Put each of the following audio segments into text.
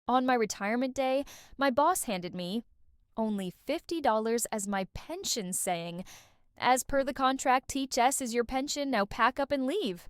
On my retirement day, my boss handed me only $50 as my pension, saying, "As per the contract, Teach S is your pension, now pack up and leave."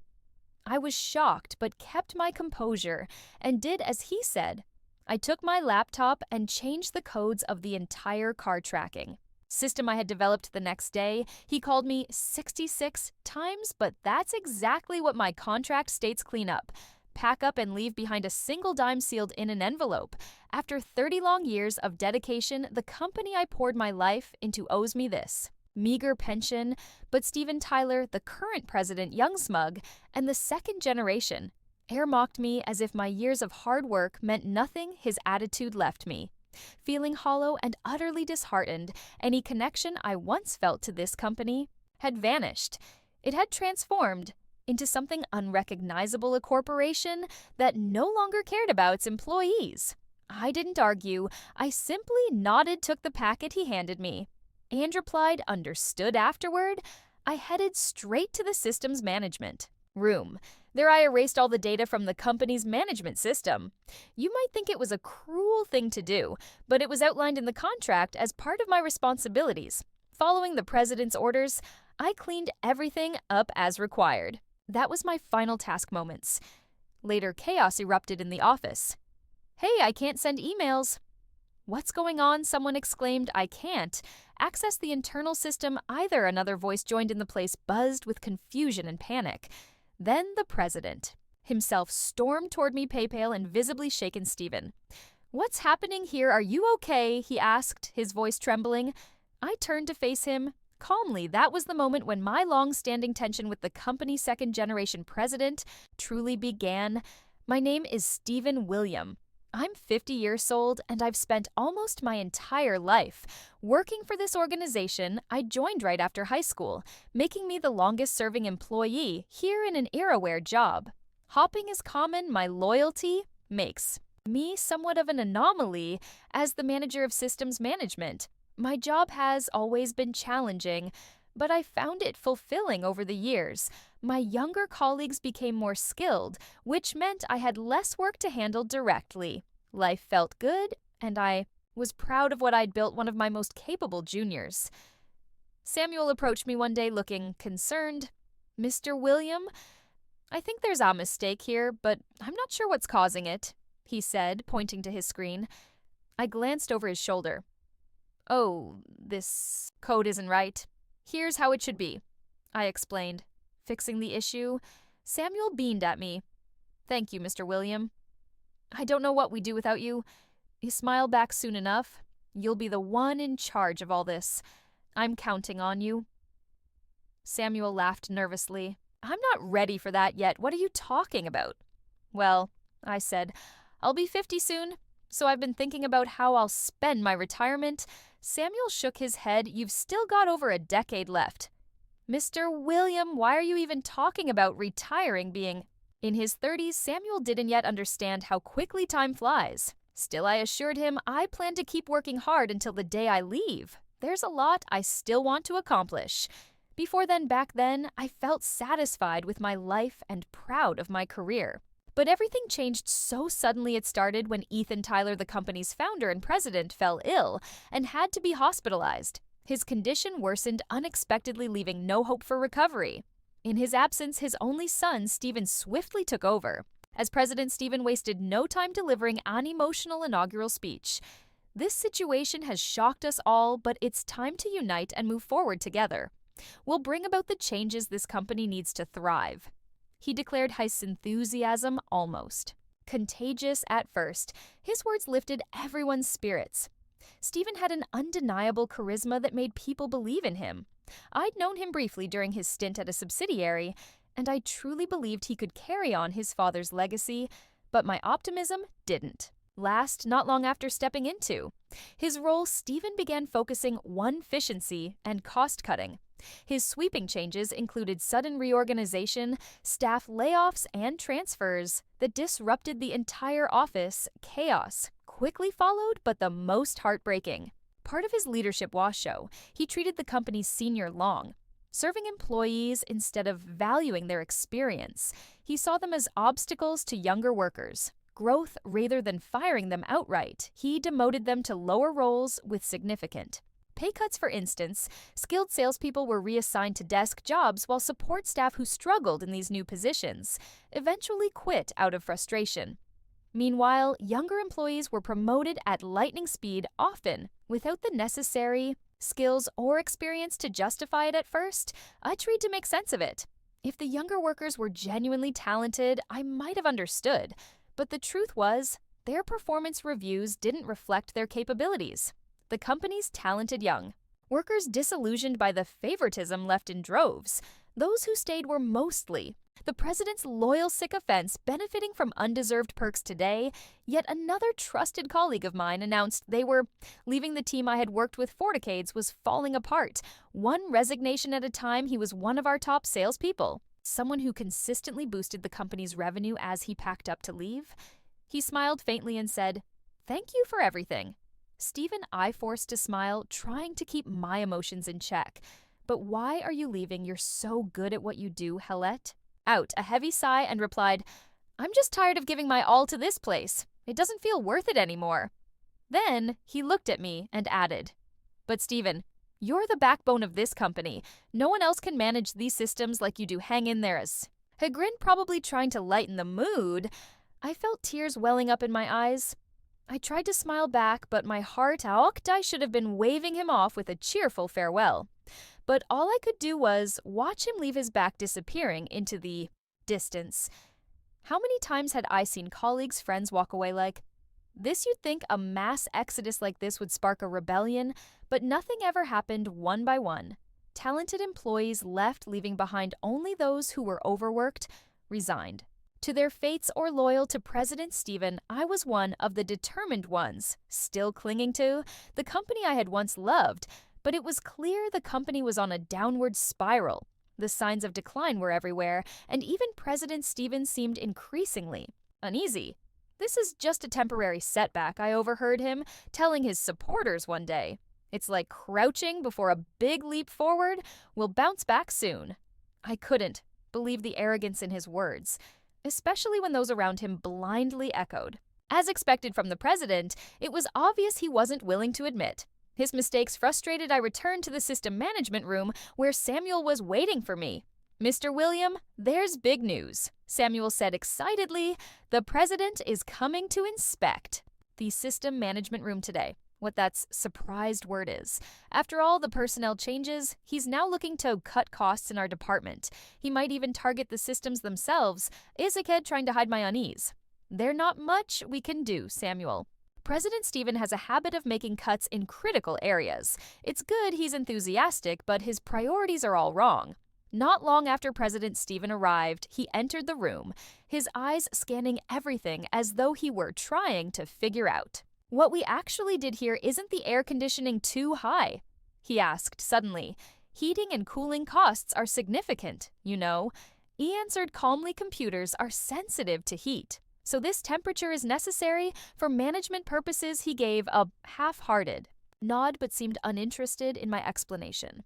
I was shocked but kept my composure and did as he said. I took my laptop and changed the codes of the entire car tracking system I had developed the next day. He called me 66 times, but that's exactly what my contract states: clean up, pack up, and leave behind a single dime sealed in an envelope. After 30 long years of dedication, the company I poured my life into owes me this meager pension, but Steven Tyler, the current president, young smug, and the second generation, air-mocked me as if my years of hard work meant nothing. His attitude left me feeling hollow and utterly disheartened. Any connection I once felt to this company had vanished. It had transformed into something unrecognizable, a corporation that no longer cared about its employees. I didn't argue. I simply nodded, took the packet he handed me, and replied, "Understood." Afterward, I headed straight to the system's management room. There I erased all the data from the company's management system. You might think it was a cruel thing to do, but it was outlined in the contract as part of my responsibilities. Following the president's orders, I cleaned everything up as required. That was my final task moments. Later, chaos erupted in the office. "Hey, I can't send emails." "What's going on?" someone exclaimed. "I can't access the internal system either." Another voice joined in. The place buzzed with confusion and panic. Then the president himself stormed toward me, pale and visibly shaken. "Stephen, what's happening here? Are you okay?" he asked, his voice trembling. I turned to face him calmly. That was the moment when my long-standing tension with the company's second-generation president truly began. "My name is Stephen William. I'm 50 years old, and I've spent almost my entire life working for this organization I joined right after high school, making me the longest-serving employee here in an era where job hopping is common. My loyalty makes me somewhat of an anomaly as the manager of systems management. My job has always been challenging, but I found it fulfilling over the years. My younger colleagues became more skilled, which meant I had less work to handle directly. Life felt good, and I was proud of what I'd built, one of my most capable juniors." Samuel approached me one day looking concerned. "Mr. William, I think there's a mistake here, but I'm not sure what's causing it," he said, pointing to his screen. I glanced over his shoulder. "Oh, this code isn't right. Here's how it should be," I explained, fixing the issue. Samuel beamed at me. "Thank you, Mr. William. I don't know what we'd do without you." He smiled back. "Soon enough, you'll be the one in charge of all this. I'm counting on you." Samuel laughed nervously. "I'm not ready for that yet. What are you talking about?" "Well," I said, "I'll be 50 soon, so I've been thinking about how I'll spend my retirement." Samuel shook his head. "You've still got over a decade left." "Mr. William, why are you even talking about retiring?" Being in his 30s, Samuel didn't yet understand how quickly time flies. Still, I assured him I plan to keep working hard until the day I leave. There's a lot I still want to accomplish. Before then, back then, I felt satisfied with my life and proud of my career. But everything changed so suddenly. It started when Ethan Tyler, the company's founder and president, fell ill and had to be hospitalized. His condition worsened unexpectedly, leaving no hope for recovery. In his absence, his only son, Stephen, swiftly took over. As president, Stephen wasted no time delivering an emotional inaugural speech. "This situation has shocked us all, but it's time to unite and move forward together. We'll bring about the changes this company needs to thrive," he declared, his enthusiasm almost contagious at first. His words lifted everyone's spirits. Stephen had an undeniable charisma that made people believe in him. I'd known him briefly during his stint at a subsidiary, and I truly believed he could carry on his father's legacy, but my optimism didn't last. Not long after stepping into his role, Stephen began focusing on efficiency and cost-cutting. His sweeping changes included sudden reorganization, staff layoffs, and transfers that disrupted the entire office. Chaos quickly followed, but the most heartbreaking part of his leadership was he treated the company's senior long, serving employees instead of valuing their experience. He saw them as obstacles to younger workers. growth rather than firing them outright. He demoted them to lower roles with significant pay cuts. For instance, skilled salespeople were reassigned to desk jobs while support staff who struggled in these new positions eventually quit out of frustration. Meanwhile, younger employees were promoted at lightning speed, often without the necessary skills or experience to justify it at first. I tried to make sense of it. If the younger workers were genuinely talented, I might have understood. But the truth was, their performance reviews didn't reflect their capabilities. The company's talented young workers disillusioned by the favoritism left in droves. Those who stayed were mostly the president's loyal sycophants benefiting from undeserved perks today. Yet another trusted colleague of mine announced they were leaving. The team I had worked with for decades was falling apart. One resignation at a time. He was one of our top salespeople, someone who consistently boosted the company's revenue as he packed up to leave. He smiled faintly and said, "Thank you for everything." Stephen, I forced to smile, trying to keep my emotions in check. "But why are you leaving? You're so good at what you do, Helette." Out a heavy sigh and replied, "I'm just tired of giving my all to this place. It doesn't feel worth it anymore." Then he looked at me and added, "But Stephen, you're the backbone of this company. No one else can manage these systems like you do. Hang in there." As a grin probably trying to lighten the mood, I felt tears welling up in my eyes. I tried to smile back, but my heart ached I should have been waving him off with a cheerful farewell. But all I could do was watch him leave, his back disappearing into the distance. How many times had I seen colleagues, friends walk away like this? You'd think a mass exodus like this would spark a rebellion, but nothing ever happened. One by one, talented employees left, leaving behind only those who were overworked, resigned to their fates, or loyal to President Stephen. I was one of the determined ones, still clinging to the company I had once loved. But it was clear the company was on a downward spiral. The signs of decline were everywhere, and even President Stephen seemed increasingly uneasy. "This is just a temporary setback," I overheard him telling his supporters one day. "It's like crouching before a big leap forward. We'll bounce back soon." I couldn't believe the arrogance in his words, especially when those around him blindly echoed. As expected from the president, it was obvious he wasn't willing to admit his mistakes. Frustrated, I returned to the system management room where Samuel was waiting for me. "Mr. William, there's big news," Samuel said excitedly. "The president is coming to inspect the system management room today." What that surprised word is. After all the personnel changes, he's now looking to cut costs in our department. He might even target the systems themselves. Is a kid trying to hide my unease? "There's not much we can do, Samuel. President Stephen has a habit of making cuts in critical areas. It's good he's enthusiastic, but his priorities are all wrong." Not long after President Stephen arrived, he entered the room, his eyes scanning everything as though he were trying to figure out. "What we actually did here, isn't the air conditioning too high?" he asked suddenly. "Heating and cooling costs are significant, you know." He answered calmly, "Computers are sensitive to heat, so this temperature is necessary for management purposes." He gave a half-hearted nod but seemed uninterested in my explanation.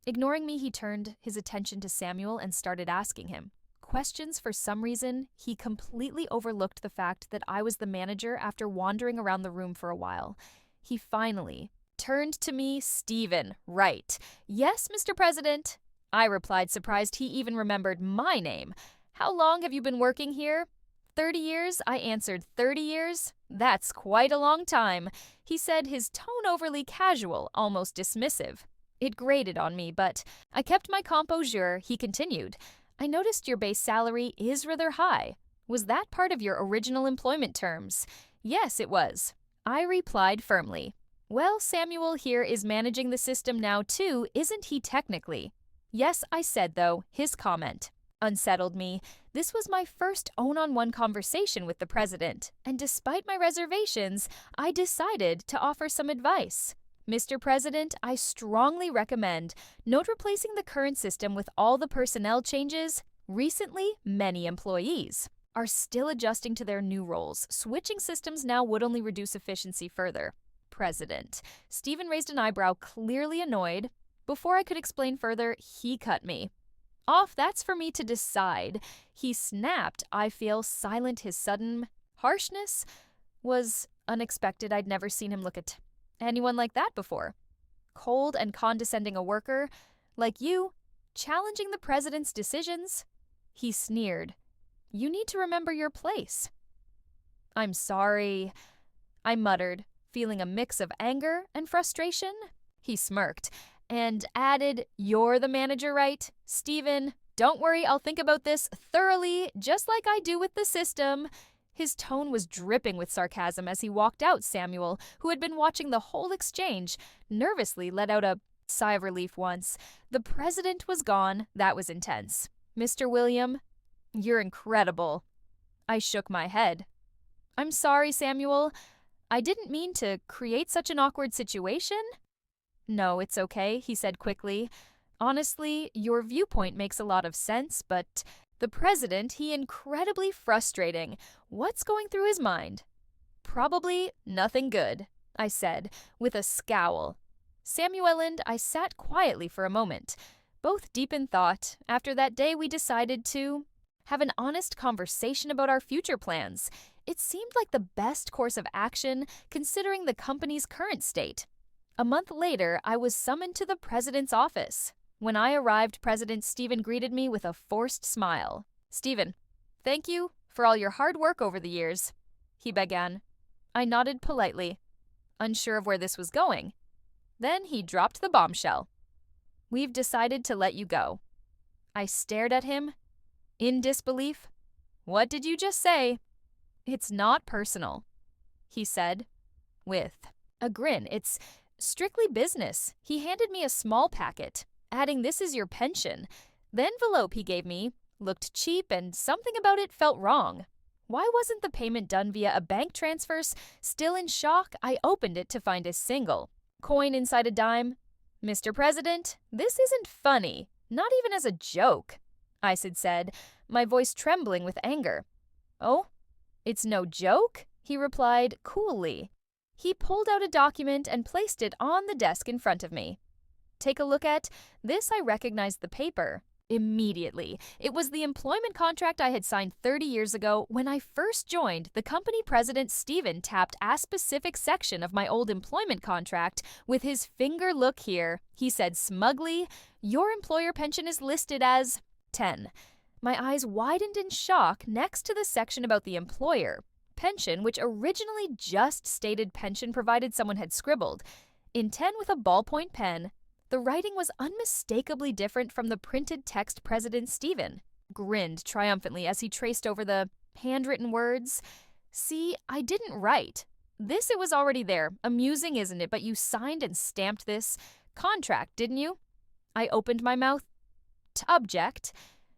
Ignoring me, he turned his attention to Samuel and started asking him questions. For some reason, he completely overlooked the fact that I was the manager. After wandering around the room for a while, he finally turned to me. "Stephen, right?" "Yes, Mr. President," I replied, surprised he even remembered my name. "How long have you been working here?" 30 years, I answered. 30 years? That's quite a long time, he said, his tone overly casual, almost dismissive. It grated on me, but I kept my composure. He continued, "I noticed your base salary is rather high. Was that part of your original employment terms?" "Yes, it was," I replied firmly. "Well, Samuel here is managing the system now too, isn't he technically?" "Yes," I said, though his comment unsettled me. This was my first one-on-one conversation with the president, and despite my reservations, I decided to offer some advice. "Mr. President, I strongly recommend not replacing the current system with all the personnel changes. Recently, many employees are still adjusting to their new roles. Switching systems now would only reduce efficiency further." "President." Stephen raised an eyebrow, clearly annoyed. Before I could explain further, he cut me off. "That's for me to decide," he snapped. I feel silent, his sudden Harshness was unexpected. I'd never seen him look at anyone like that before. Cold and condescending a worker, like you, challenging the president's decisions? He sneered. You need to remember your place. I'm sorry, I muttered, feeling a mix of anger and frustration. He smirked and added, You're the manager, right? Steven, don't worry, I'll think about this thoroughly, just like I do with the system. His tone was dripping with sarcasm as he walked out. Samuel, who had been watching the whole exchange, nervously let out a sigh of relief once. The president was gone. That was intense. Mr. William, you're incredible. I shook my head. I'm sorry, Samuel. I didn't mean to create such an awkward situation. No, it's okay, he said quickly. Honestly, your viewpoint makes a lot of sense, but the president, he incredibly frustrating. What's going through his mind? Probably nothing good, I said, with a scowl. Samuel and I sat quietly for a moment, both deep in thought. After that day, we decided to have an honest conversation about our future plans. It seemed like the best course of action, considering the company's current state. A month later, I was summoned to the president's office. When I arrived, President Stephen greeted me with a forced smile. Stephen, thank you for all your hard work over the years, he began. I nodded politely, unsure of where this was going. Then he dropped the bombshell. We've decided to let you go. I stared at him, in disbelief. What did you just say? It's not personal, he said, with a grin. It's strictly business. He handed me a small packet, adding, this is your pension. The envelope he gave me looked cheap and something about it felt wrong. Why wasn't the payment done via a bank transfer? Still in shock, I opened it to find a single coin inside a dime. Mr. President, this isn't funny, not even as a joke, I said, my voice trembling with anger. Oh, it's no joke? He replied coolly. He pulled out a document and placed it on the desk in front of me. Take a look at this. I recognized the paper immediately. It was the employment contract I had signed 30 years ago. When I first joined, the company president, Stephen, tapped a specific section of my old employment contract with his finger. Look here, he said smugly, your employer pension is listed as 10. My eyes widened in shock next to the section about the employer pension, which originally just stated pension provided someone had scribbled. In 10 with a ballpoint pen, the writing was unmistakably different from the printed text. President Stephen grinned triumphantly as he traced over the handwritten words. See, I didn't write. It was already there. Amusing, isn't it? But you signed and stamped this contract, didn't you? I opened my mouth to object,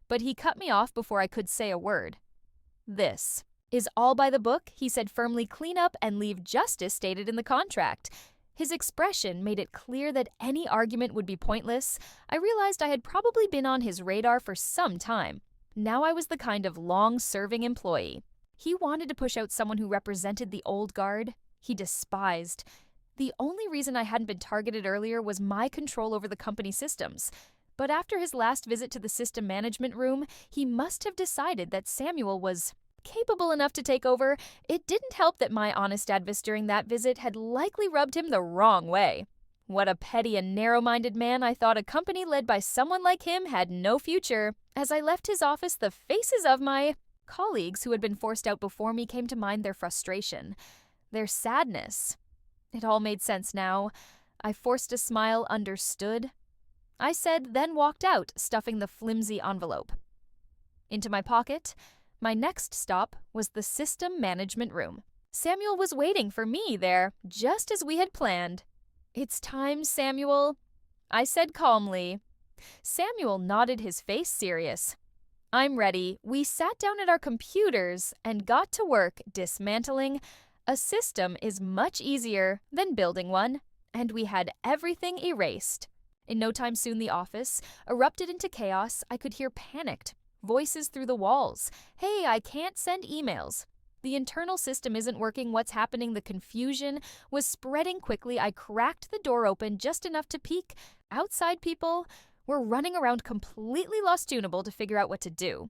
but he cut me off before I could say a word. This is all by the book, he said firmly. Clean up and leave justice stated in the contract. His expression made it clear that any argument would be pointless. I realized I had probably been on his radar for some time. Now I was the kind of long-serving employee he wanted to push out, someone who represented the old guard he despised. The only reason I hadn't been targeted earlier was my control over the company systems. But after his last visit to the system management room, he must have decided that Samuel was capable enough to take over. It didn't help that my honest advice during that visit had likely rubbed him the wrong way. What a petty and narrow-minded man. I thought a company led by someone like him had no future. As I left his office, the faces of my colleagues who had been forced out before me came to mind, their frustration, their sadness. It all made sense now. I forced a smile. Understood, I said, then walked out, stuffing the flimsy envelope into my pocket. My next stop was the system management room. Samuel was waiting for me there, just as we had planned. It's time, Samuel, I said calmly. Samuel nodded, his face serious. I'm ready. We sat down at our computers and got to work dismantling. A system is much easier than building one, and we had everything erased. In no time soon, the office erupted into chaos. I could hear panicked voices through the walls. Hey, I can't send emails. The internal system isn't working. What's happening? The confusion was spreading quickly. I cracked the door open just enough to peek. Outside people were running around completely lost tunable to figure out what to do.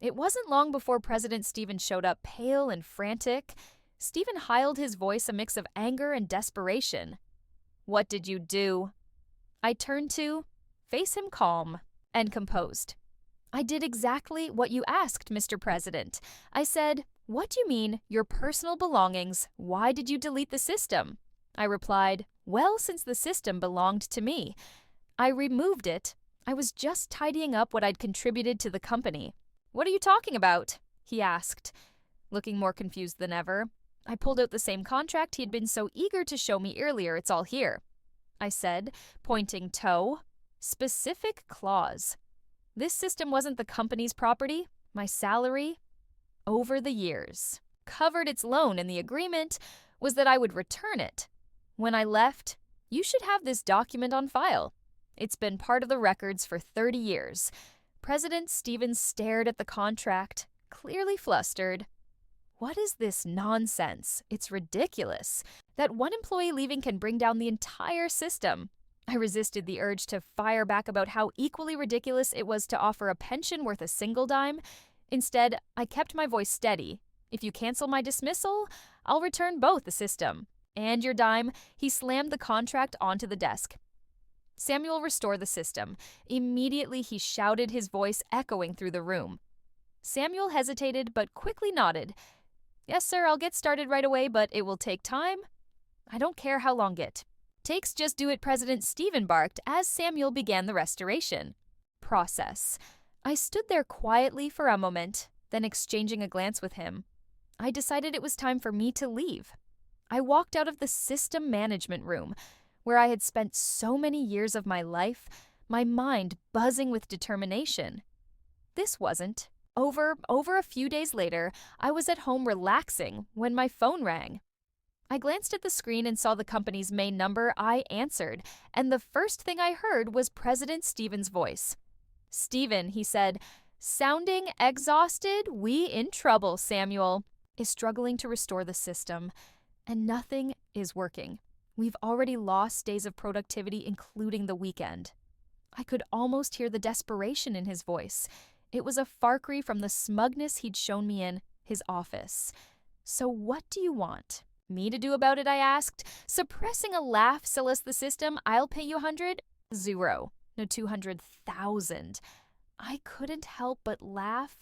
It wasn't long before President Stephen showed up, pale and frantic. Stephen hiled his voice a mix of anger and desperation. "What did you do?" I turned to face him calm and composed. "I did exactly what you asked, Mr. President." I said, "What do you mean, your personal belongings? Why did you delete the system?" I replied, "Well, since the system belonged to me. I removed it. I was just tidying up what I'd contributed to the company." "What are you talking about?" he asked, looking more confused than ever. I pulled out the same contract he had been so eager to show me earlier. "It's all here," I said, pointing toe. Specific clause. This system wasn't the company's property. My salary, over the years, covered its loan, and the agreement was that I would return it. When I left, "You should have this document on file. It's been part of the records for 30 years. President Stevens stared at the contract, clearly flustered. "What is this nonsense? It's ridiculous. That one employee leaving can bring down the entire system." I resisted the urge to fire back about how equally ridiculous it was to offer a pension worth a single dime. Instead, I kept my voice steady. "If you cancel my dismissal, I'll return both the system and your dime." He slammed the contract onto the desk. "Samuel, restore the system." Immediately, he shouted, his voice echoing through the room. Samuel hesitated, but quickly nodded. "Yes, sir, I'll get started right away, but it will take time." "I don't care how long it takes, just do it," President Stephen barked as Samuel began the restoration process. I stood there quietly for a moment, then exchanging a glance with him, I decided it was time for me to leave. I walked out of the system management room, where I had spent so many years of my life, my mind buzzing with determination. This wasn't. Over a few days later, I was at home relaxing when my phone rang. I glanced at the screen and saw the company's main number. I answered, and the first thing I heard was President Stephen's voice. "Stephen," he said, "sounding exhausted? We in trouble, Samuel. Is struggling to restore the system, and nothing is working. We've already lost days of productivity, including the weekend." I could almost hear the desperation in his voice. It was a far cry from the smugness he'd shown me in his office. "So what do you want me to do about it?" I asked, suppressing a laugh. "Sell us the system. I'll pay you 100. Zero. No, 200,000. I couldn't help but laugh.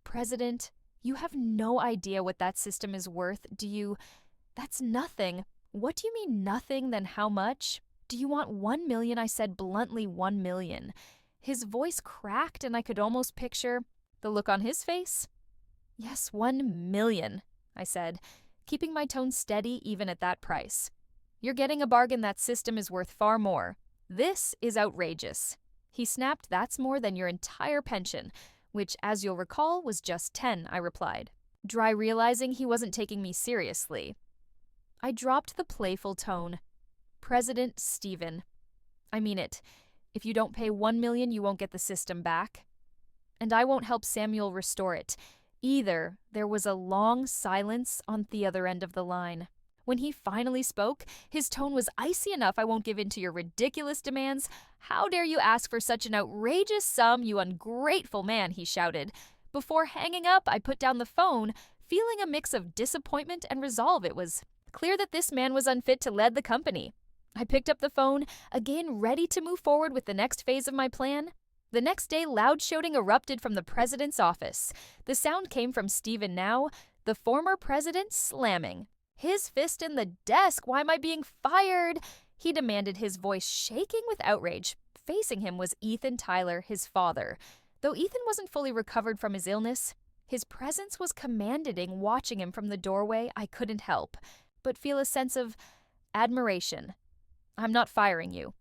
"President, you have no idea what that system is worth, do you? That's nothing." "What do you mean nothing? Then how much?" "Do you want 1 million? I said bluntly, 1 million. His voice cracked, and I could almost picture the look on his face. "Yes, 1 million, I said, keeping my tone steady even at that price. "You're getting a bargain. That system is worth far more. This is outrageous." He snapped. "That's more than your entire pension," which, as you'll recall, was just 10, I replied, dry, realizing he wasn't taking me seriously. I dropped the playful tone. "President Stephen, I mean it. If you don't pay 1 million, you won't get the system back. And I won't help Samuel restore it either." There was a long silence on the other end of the line. When he finally spoke, his tone was icy enough. "I won't give in to your ridiculous demands. How dare you ask for such an outrageous sum, you ungrateful man," he shouted. Before hanging up, I put down the phone, feeling a mix of disappointment and resolve. It was clear that this man was unfit to lead the company. I picked up the phone, again ready to move forward with the next phase of my plan. The next day, loud shouting erupted from the president's office. The sound came from Stephen now, the former president, slamming his fist in the desk. "Why am I being fired?" he demanded, his voice shaking with outrage. Facing him was Ethan Tyler, his father. Though Ethan wasn't fully recovered from his illness, his presence was commanding. Watching him from the doorway, I couldn't help but feel a sense of admiration. "I'm not firing you,"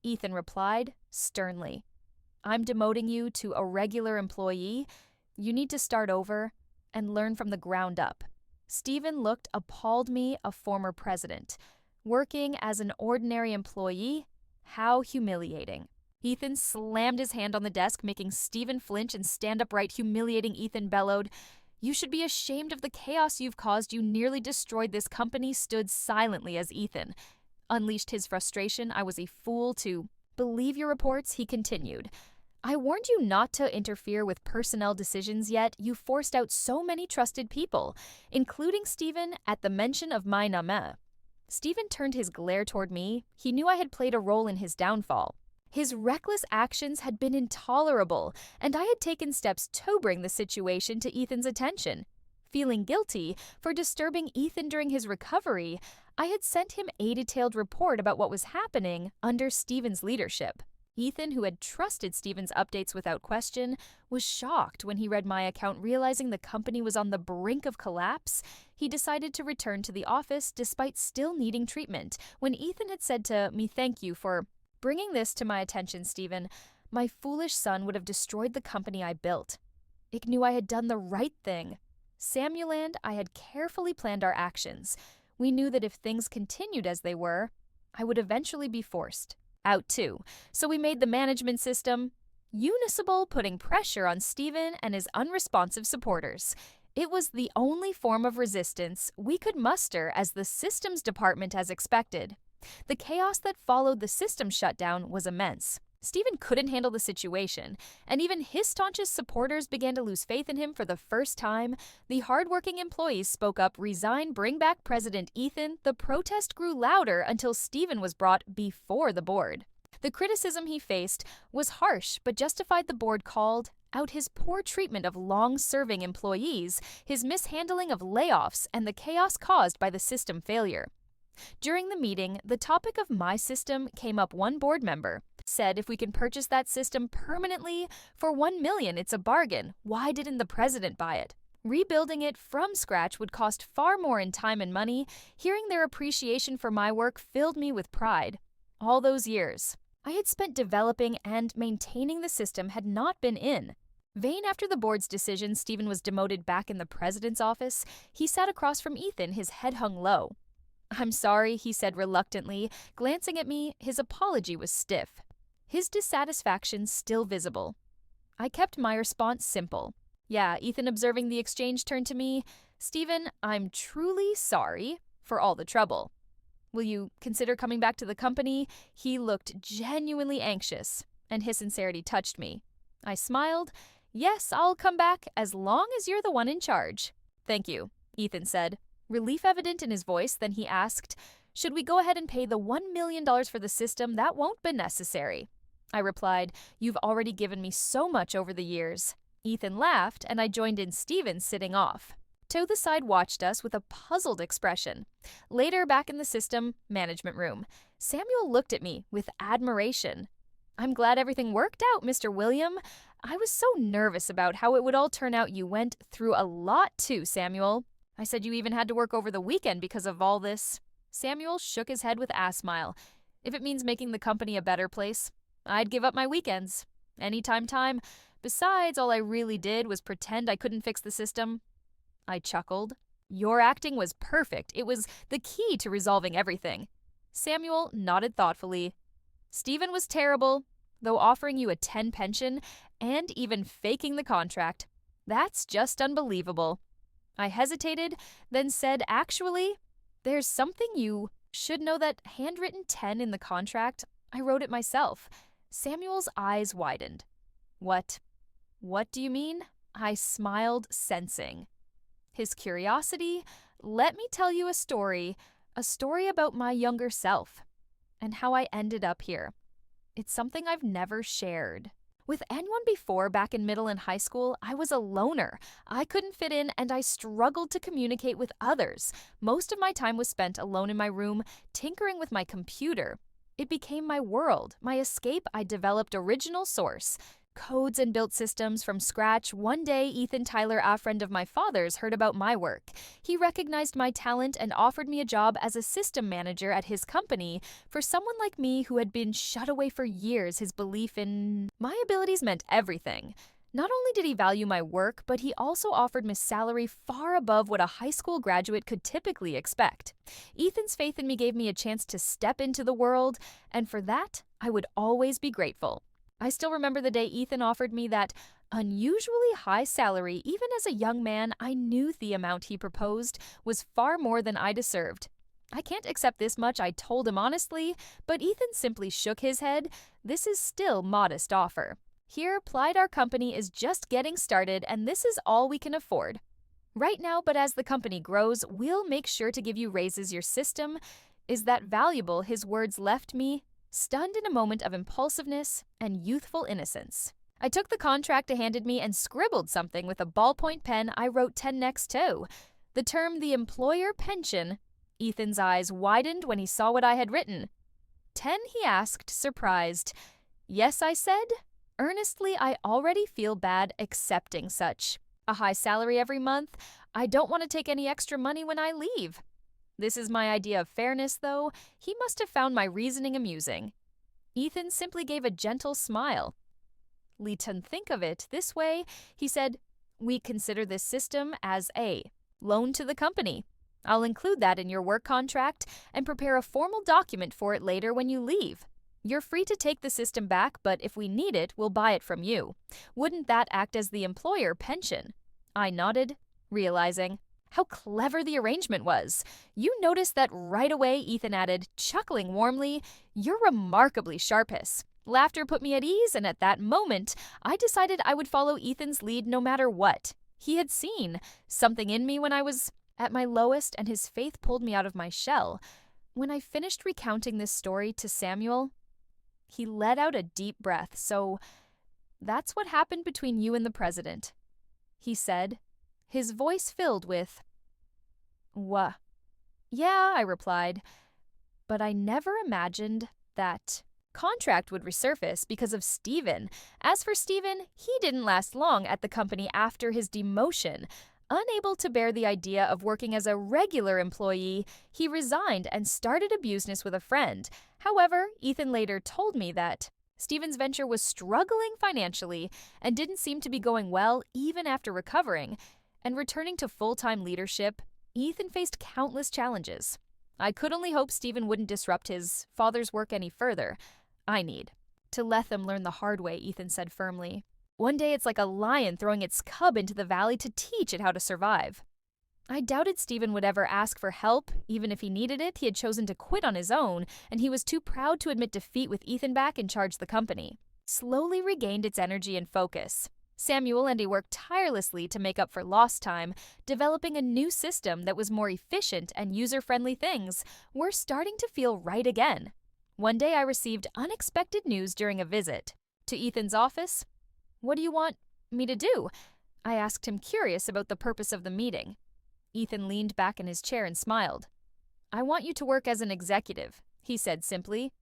Ethan replied sternly. "I'm demoting you to a regular employee. You need to start over and learn from the ground up." Stephen looked appalled. Me, a former president, working as an ordinary employee? How humiliating. Ethan slammed his hand on the desk, making Stephen flinch and stand upright. Humiliating, Ethan bellowed. "You should be ashamed of the chaos you've caused. You nearly destroyed this company." Stood silently as Ethan unleashed his frustration. "I was a fool to believe your reports," he continued. I warned you not to interfere with personnel decisions, yet you forced out so many trusted people, including Stephen, at the mention of my name. Stephen turned his glare toward me. He knew I had played a role in his downfall. His reckless actions had been intolerable, and I had taken steps to bring the situation to Ethan's attention. Feeling guilty for disturbing Ethan during his recovery, I had sent him a detailed report about what was happening under Stephen's leadership. Ethan, who had trusted Stephen's updates without question, was shocked when he read my account, realizing the company was on the brink of collapse. He decided to return to the office despite still needing treatment, when Ethan had said to me, "Thank you for bringing this to my attention, Stephen. My foolish son would have destroyed the company I built." I knew I had done the right thing. Samuel and I had carefully planned our actions. We knew that if things continued as they were, I would eventually be forced out too. So we made the management system unusable, putting pressure on Stephen and his unresponsive supporters. It was the only form of resistance we could muster as the systems department as expected. The chaos that followed the system shutdown was immense. Stephen couldn't handle the situation, and even his staunchest supporters began to lose faith in him for the first time. The hardworking employees spoke up, "Resign, bring back President Ethan." The protest grew louder until Stephen was brought before the board. The criticism he faced was harsh, but justified. The board called out his poor treatment of long-serving employees, his mishandling of layoffs, and the chaos caused by the system failure. During the meeting, the topic of my system came up. One board member said, "If we can purchase that system permanently for $1 million, it's a bargain. Why didn't the president buy it?" Rebuilding it from scratch would cost far more in time and money. Hearing their appreciation for my work filled me with pride. All those years I had spent developing and maintaining the system had not been in vain. After the board's decision, Stephen was demoted back in the president's office. He sat across from Ethan, his head hung low. "I'm sorry," he said reluctantly. Glancing at me, his apology was stiff, his dissatisfaction still visible. I kept my response simple. "Yeah." Ethan, observing the exchange, turned to me. "Stephen, I'm truly sorry for all the trouble. Will you consider coming back to the company?" He looked genuinely anxious, and his sincerity touched me. I smiled. "Yes, I'll come back as long as you're the one in charge." "Thank you," Ethan said, relief evident in his voice. Then he asked, "Should we go ahead and pay the $1 million for the system? That won't be necessary." I replied, "You've already given me so much over the years." Ethan laughed, and I joined in. Stephen, sitting off to the side, watched us with a puzzled expression. Later, back in the system management room, Samuel looked at me with admiration. "I'm glad everything worked out, Mr. William. I was so nervous about how it would all turn out. You went through a lot too, Samuel. I said you even had to work over the weekend because of all this." Samuel shook his head with a smile. "If it means making the company a better place, I'd give up my weekends. Time. Besides, all I really did was pretend I couldn't fix the system." I chuckled. "Your acting was perfect. It was the key to resolving everything." Samuel nodded thoughtfully. "Stephen was terrible, though offering you a 10 pension and even faking the contract. That's just unbelievable." I hesitated, then said, "Actually, there's something you should know. That handwritten 10 in the contract, I wrote it myself." Samuel's eyes widened. What do you mean?" I smiled, sensing his curiosity. "Let me tell you a story about my younger self and how I ended up here. It's something I've never shared with anyone before. Back in middle and high school, I was a loner. I couldn't fit in, and I struggled to communicate with others. Most of my time was spent alone in my room, tinkering with my computer. It became my world, my escape. I developed original source codes and built systems from scratch. One day, Ethan Tyler, a friend of my father's, heard about my work. He recognized my talent and offered me a job as a system manager at his company. For someone like me who had been shut away for years, his belief in my abilities meant everything. Not only did he value my work, but he also offered me a salary far above what a high school graduate could typically expect. Ethan's faith in me gave me a chance to step into the world, and for that, I would always be grateful. I still remember the day Ethan offered me that unusually high salary. Even as a young man, I knew the amount he proposed was far more than I deserved. "I can't accept this much," I told him honestly, but Ethan simply shook his head. "This is still modest offer." Here, Plydar Company is just getting started, and this is all we can afford. Right now, but as the company grows, we'll make sure to give you raises. Your system is that valuable. His words left me stunned in a moment of impulsiveness and youthful innocence. I took the contract they handed me and scribbled something with a ballpoint pen. I wrote 10 next to. The term the employer pension. Ethan's eyes widened when he saw what I had written. 10, he asked, surprised. Yes, I said. Earnestly, I already feel bad accepting such. A high salary every month. I don't want to take any extra money when I leave. This is my idea of fairness, though. He must have found my reasoning amusing. Ethan simply gave a gentle smile. Leighton, think of it this way, he said. We consider this system as a loan to the company. I'll include that in your work contract and prepare a formal document for it later when you leave. You're free to take the system back, but if we need it, we'll buy it from you. Wouldn't that act as the employer pension? I nodded, realizing how clever the arrangement was. You noticed that right away, Ethan added, chuckling warmly. You're remarkably sharpish. Laughter put me at ease, and at that moment, I decided I would follow Ethan's lead no matter what. He had seen something in me when I was at my lowest, and his faith pulled me out of my shell. When I finished recounting this story to Samuel, he let out a deep breath. So, that's what happened between you and the president, he said, his voice filled with, "Wha?" "Yeah," I replied, but I never imagined that contract would resurface because of Stephen. As for Stephen, he didn't last long at the company after his demotion. Unable to bear the idea of working as a regular employee, he resigned and started a business with a friend. However, Ethan later told me that Stephen's venture was struggling financially and didn't seem to be going well even after recovering. And returning to full-time leadership, Ethan faced countless challenges. I could only hope Stephen wouldn't disrupt his father's work any further. I need to let them learn the hard way, Ethan said firmly. One day it's like a lion throwing its cub into the valley to teach it how to survive. I doubted Stephen would ever ask for help. Even if he needed it, he had chosen to quit on his own, and he was too proud to admit defeat with Ethan back in charge of the company. Slowly regained its energy and focus. Samuel and he worked tirelessly to make up for lost time, developing a new system that was more efficient and user-friendly. Things were starting to feel right again. One day I received unexpected news during a visit to Ethan's office. What do you want me to do? I asked him, curious about the purpose of the meeting. Ethan leaned back in his chair and smiled. I want you to work as an executive, he said simply.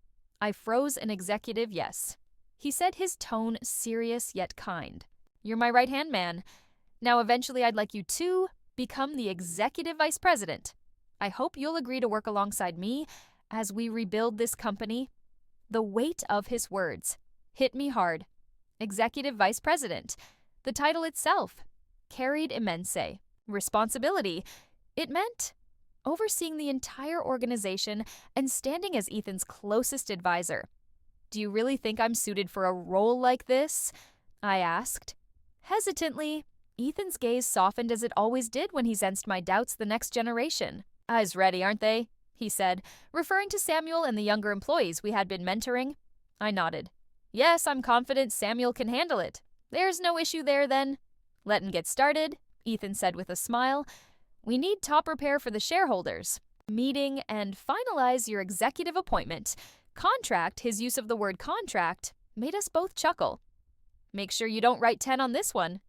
I froze. An executive, yes. He said, his tone serious yet kind. You're my right-hand man. Now eventually I'd like you to become the executive vice president. I hope you'll agree to work alongside me as we rebuild this company. The weight of his words hit me hard. Executive Vice President. The title itself carried immense responsibility. It meant overseeing the entire organization and standing as Ethan's closest advisor. Do you really think I'm suited for a role like this? I asked. Hesitantly, Ethan's gaze softened as it always did when he sensed my doubts. The next generation. Eyes ready, aren't they? He said, referring to Samuel and the younger employees we had been mentoring. I nodded. Yes, I'm confident Samuel can handle it. There's no issue there then. Let'n get started, Ethan said with a smile. We need to prepare for the shareholders meeting and finalize your executive appointment. Contract, his use of the word contract, made us both chuckle. Make sure you don't write 10 on this one.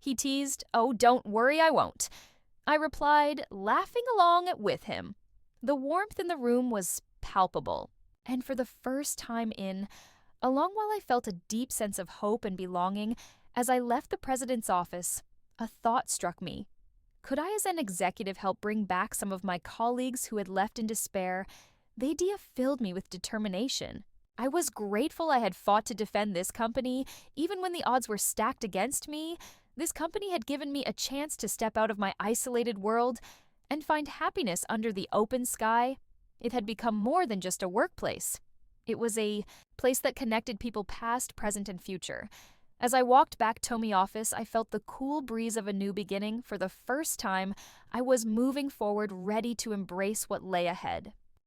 He teased. Oh, don't worry, I won't. I replied, laughing along with him. The warmth in the room was palpable, and for the first time in a long while I felt a deep sense of hope and belonging. As I left the president's office, a thought struck me. Could I as an executive help bring back some of my colleagues who had left in despair? The idea filled me with determination. I was grateful I had fought to defend this company, even when the odds were stacked against me. This company had given me a chance to step out of my isolated world and find happiness under the open sky. It had become more than just a workplace. It was a place that connected people past, present, and future. As I walked back to my office, I felt the cool breeze of a new beginning. For the first time, I was moving forward, ready to embrace what lay ahead.